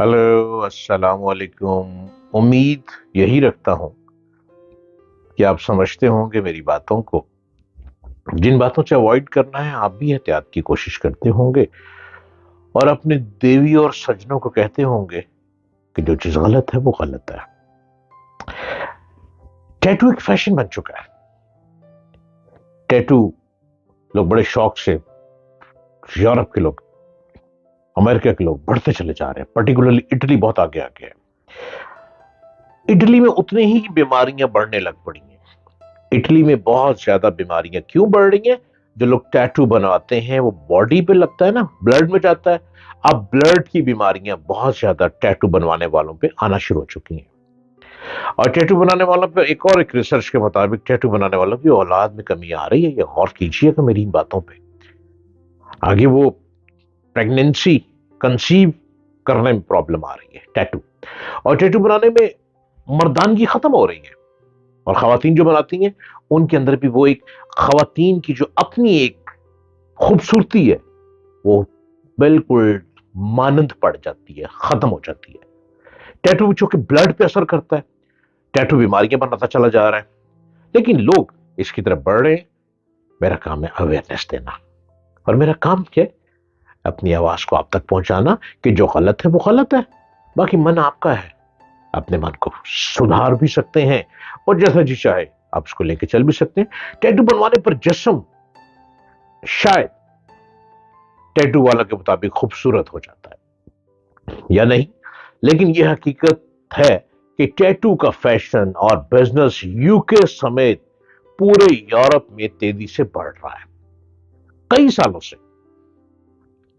Hello, अस्सलाम वालेकुम। उम्मीद यही रखता हूं कि आप समझते होंगे मेरी बातों को। जिन बातों से अवॉइड करना है आप भी एहतियात की कोशिश करते होंगे और अपने देवी और सज्जनों को कहते होंगे कि जो चीज गलत है वो गलत है। टैटू एक फैशन बन चुका है। टैटू लोग बड़े शौक से, यूरोप के लोग, अमेरिका के लोग बढ़ते चले जा रहे हैं। पर्टिकुलरली इटली बहुत आगे आ गया है। इटली में उतनी ही बीमारियां बढ़ने लग पड़ी हैं। इटली में बहुत ज्यादा बीमारियां क्यों बढ़ रही हैं? जो लोग टैटू बनवाते हैं वो बॉडी पे लगता है ना, ब्लड में जाता है। अब ब्लड की बीमारियां बहुत ज्यादा टैटू बनवाने वालों पे आना शुरू हो चुकी हैं। और टैटू बनाने वालों पे एक रिसर्च के मुताबिक टैटू बनाने वालों की औलाद में कमी आ रही है। ये गौर कीजिएगा मेरी इन बातों पे। आगे वो प्रेगनेंसी कंसीव करने में प्रॉब्लम आ रही है टैटू। और टैटू बनाने में मर्दानगी खत्म हो रही है। और खवातीन जो बनाती हैं उनके अंदर भी वो एक खवातीन की जो अपनी एक खूबसूरती है वो बिल्कुल मानंद पड़ जाती है, खत्म हो जाती है। टैटू चूंकि ब्लड पे असर करता है, टैटू बीमारियां बनाता चला जा रहा है, लेकिन लोग इसकी तरफ बढ़ रहे हैं। मेरा काम है अवेयरनेस देना, और मेरा काम क्या है? अपनी आवाज को आप तक पहुंचाना कि जो गलत है वो गलत है। बाकी मन आपका है, अपने मन को सुधार भी सकते हैं और जैसा जी चाहे आप उसको लेके चल भी सकते हैं। टैटू बनवाने पर जिस्म शायद टैटू वाला के मुताबिक खूबसूरत हो जाता है या नहीं, लेकिन यह हकीकत है कि टैटू का फैशन और बिजनेस यूके समेत पूरे यूरोप में तेजी से बढ़ रहा है। कई सालों से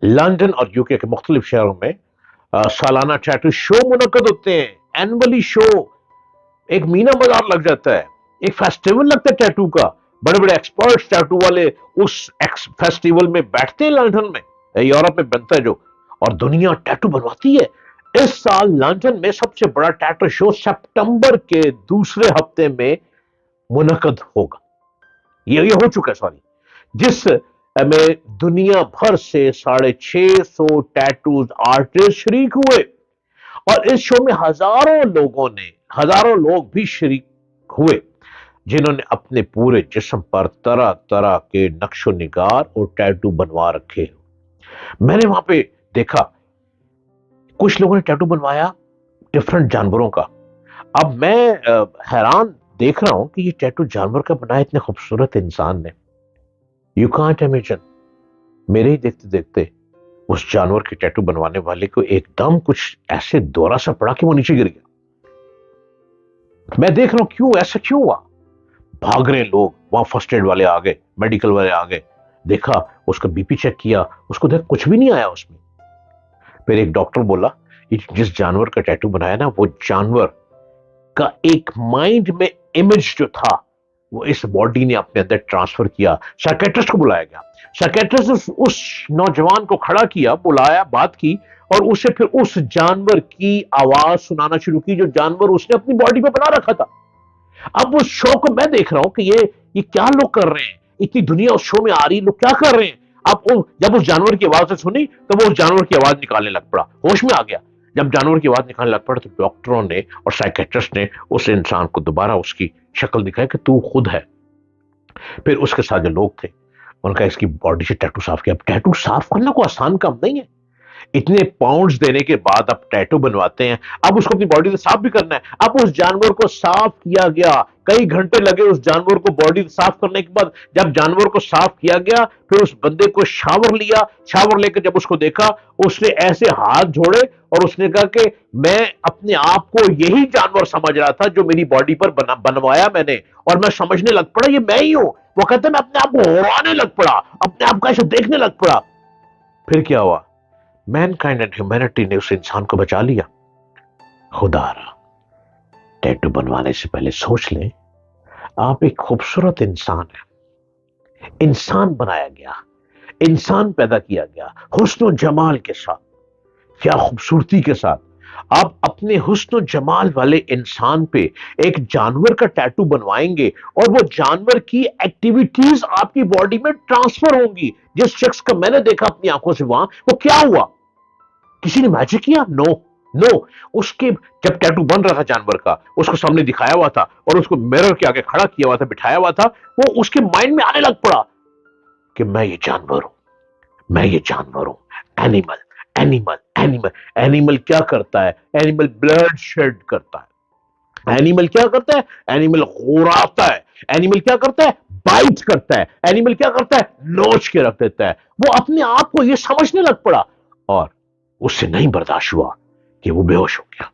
लंदन और यूके के मुख्तलिफ शहरों में सालाना टैटू शो मुनक्कद होते हैं। एनुअली शो, एक मीना बाजार लग जाता है, एक फेस्टिवल लगता है टैटू का। बड़े बड़े एक्सपर्ट्स टैटू वाले उस फेस्टिवल में बैठते हैं लंदन में, यूरोप में बनता है जो, और दुनिया टैटू बनवाती है। इस साल लंदन में सबसे बड़ा टैटू शो सितंबर के दूसरे हफ्ते में मुनक्कद होगा। ये हो चुका है, सॉरी, जिस में दुनिया भर से 650 टैटूज आर्टिस्ट शरीक हुए। और इस शो में हजारों लोग भी शरीक हुए जिन्होंने अपने पूरे जिस्म पर तरह तरह के नक्शो निगार और टैटू बनवा रखे। मैंने वहां पे देखा कुछ लोगों ने टैटू बनवाया डिफरेंट जानवरों का। अब मैं हैरान देख रहा हूं कि ये टैटू जानवर का बनाया इतने खूबसूरत इंसान ने। यू कांट इमेजिन, मेरे ही देखते देखते उस जानवर के टैटू बनवाने वाले को एकदम कुछ ऐसे दौरा सा पड़ा कि वो नीचे गिर गया। मैं देख रहा हूं क्यों ऐसा क्यों हुआ। भाग रहे लोग, वहां फर्स्ट एड वाले आ गए, मेडिकल वाले आ गए, देखा, उसका बीपी चेक किया, उसको देख कुछ भी नहीं आया उसमें। फिर एक डॉक्टर बोला जिस जानवर का टैटू बनाया ना, वो जानवर का एक माइंड में इमेज जो था वो इस बॉडी ने अपने अंदर ट्रांसफर किया। साइकेट्रिस्ट को बुलाया गया। साइकेट्रिस्ट ने उस नौजवान को खड़ा किया, बुलाया, बात की, और उसे फिर उस जानवर की आवाज सुनाना शुरू की जो जानवर उसने अपनी बॉडी पे बना रखा था। अब उस शो को मैं देख रहा हूं कि ये क्या लोग कर रहे हैं। इतनी दुनिया उस शो में आ रही, लोग क्या कर रहे हैं। अब जब उस जानवर की आवाज सुनी तो वो उस जानवर की आवाज निकालने लग पड़ा, होश में आ गया। जब जानवर की आवाज निकालने लग पड़ा तो डॉक्टरों ने और साइकेट्रिस्ट ने उस इंसान को दोबारा उसकी शक्ल दिखाई कि तू खुद है। फिर उसके साथ जो लोग थे उनका इसकी बॉडी से टैटू साफ किया। टैटू साफ करना कोई आसान काम नहीं है। इतने पाउंड्स देने के बाद अब टैटू बनवाते हैं। अब उसको अपनी बॉडी से साफ भी करना है। अब उस जानवर को साफ किया गया, कई घंटे लगे उस जानवर को बॉडी साफ करने के बाद। जब जानवर को साफ किया गया फिर उस बंदे को शावर लिया। शावर लेकर जब उसको देखा, उसने ऐसे हाथ जोड़े और उसने कहा कि मैं अपने आप को यही जानवर समझ रहा था जो मेरी बॉडी पर बनवाया मैंने, और मैं समझने लग पड़ा ये मैं ही हूं। वो कहते मैं अपने आप को उड़ाने लग पड़ा, अपने आप को ऐसे देखने लग पड़ा। फिर क्या हुआ? मैनकाइंड एंड ह्यूमैनिटी ने उस इंसान को बचा लिया। खुदारा, टैटू बनवाने से पहले सोच लें, आप एक खूबसूरत इंसान हैं। इंसान बनाया गया, इंसान पैदा किया गया हुस्न और जमाल के साथ। क्या खूबसूरती के साथ आप अपने हुस्न और जमाल वाले इंसान पे एक जानवर का टैटू बनवाएंगे और वो जानवर की एक्टिविटीज आपकी बॉडी में ट्रांसफर होंगी। जिस शख्स का मैंने देखा अपनी आंखों से वहां, वो क्या हुआ? किसी ने मैजिक किया? नो। नो, उसके जब टैटू बन रहा था जानवर का, उसको सामने दिखाया हुआ था और उसको मिरर के आगे खड़ा किया हुआ था, बिठाया हुआ था, वो उसके माइंड में आने लग पड़ा कि मैं ये जानवर हूं, मैं ये जानवर हूं। Animal, animal, animal. एनिमल क्या करता है? एनिमल ब्लड शेड करता है। एनिमल क्या करता है? एनिमल घोराता है। एनिमल क्या करता है? बाइट करता है। एनिमल क्या करता है? नोच के रख देता है। वो अपने आप को ये समझने लग पड़ा और उससे नहीं बर्दाश्त हुआ कि वो बेहोश हो गया।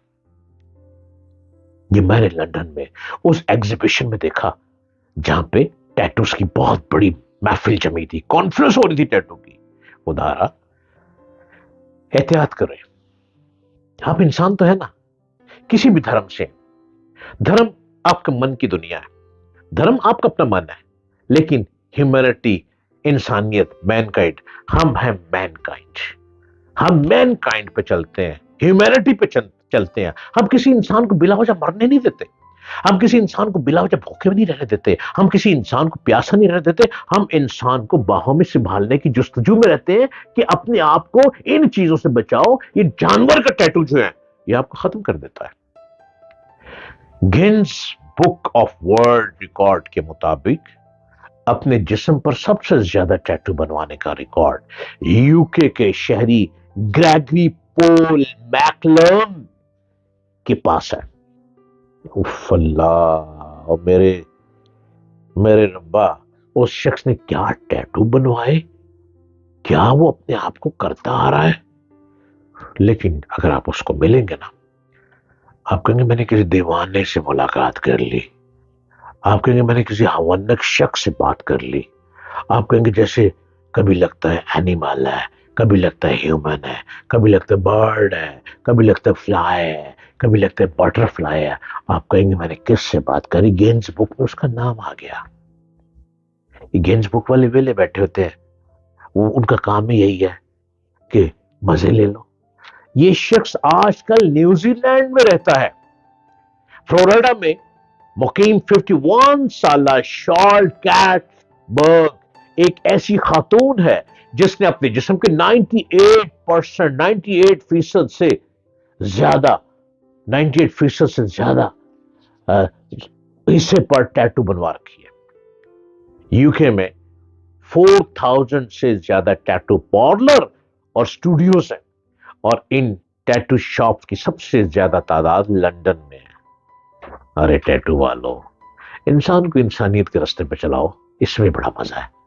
ये मैंने लंदन में उस एग्जीबिशन में देखा जहां पे टैटूस की बहुत बड़ी महफिल जमी थी, कॉन्फ्रेंस हो रही थी टैटू की। उदाहरण, एहतियात करें, आप इंसान तो है ना, किसी भी धर्म से। धर्म आपका मन की दुनिया है, धर्म आपका अपना मन है, लेकिन ह्यूमैनिटी, इंसानियत, मैनकाइंड, हम हैं मैनकाइंड। हम मैनकाइंड पे चलते हैं, ह्यूमैनिटी पे चलते हैं। हम किसी इंसान को बिला वजह मरने नहीं देते, हम किसी इंसान को बिला वजह भूखे भी नहीं रहने देते, हम किसी इंसान को प्यासा नहीं रहने देते। हम इंसान को बाहों में संभालने की जुस्तजू में रहते हैं कि अपने आप को इन चीजों से बचाओ। ये जानवर का टैटू जो है ये आपको खत्म कर देता है। गिन्स बुक ऑफ वर्ल्ड रिकॉर्ड के मुताबिक अपने जिस्म पर सबसे ज्यादा टैटू बनवाने का रिकॉर्ड यूके के शहरी ग्रेगरी पोल मैकलम के पास है। उफ अल्लाह, और मेरे मेरे रब्बा, उस शख्स ने क्या टैटू बनवाए, क्या वो अपने आप को करता आ रहा है। लेकिन अगर आप उसको मिलेंगे ना, आप कहेंगे मैंने किसी दीवाने से मुलाकात कर ली, आप कहेंगे मैंने किसी हवन्नक शख्स से बात कर ली। आप कहेंगे जैसे कभी लगता है एनिमल है, कभी लगता है ह्यूमन है, कभी लगता है बर्ड है, कभी लगता है फ्लाई है, कभी लगता है बटरफ्लाई है। आप कहेंगे मैंने किससे बात करी, गिन्स बुक में उसका नाम आ गया। ये गिन्स बुक वाले वेले बैठे होते हैं, वो उनका काम ही यही है कि मजे ले लो। ये शख्स आजकल न्यूजीलैंड में रहता है, फ्लोरिडा में मुकीम 51 साला शॉर्ट कैट बर्ग एक ऐसी खातून है जिसने अपने जिस्म के 98% से ज्यादा 98% से ज्यादा हिस्से पर टैटू बनवा रखी है। यूके में 4000 से ज्यादा टैटू पार्लर और स्टूडियोज हैं और इन टैटू शॉप की सबसे ज्यादा तादाद लंदन में है। अरे टैटू वालों, इंसान को इंसानियत के रास्ते पे चलाओ, इसमें बड़ा मजा है।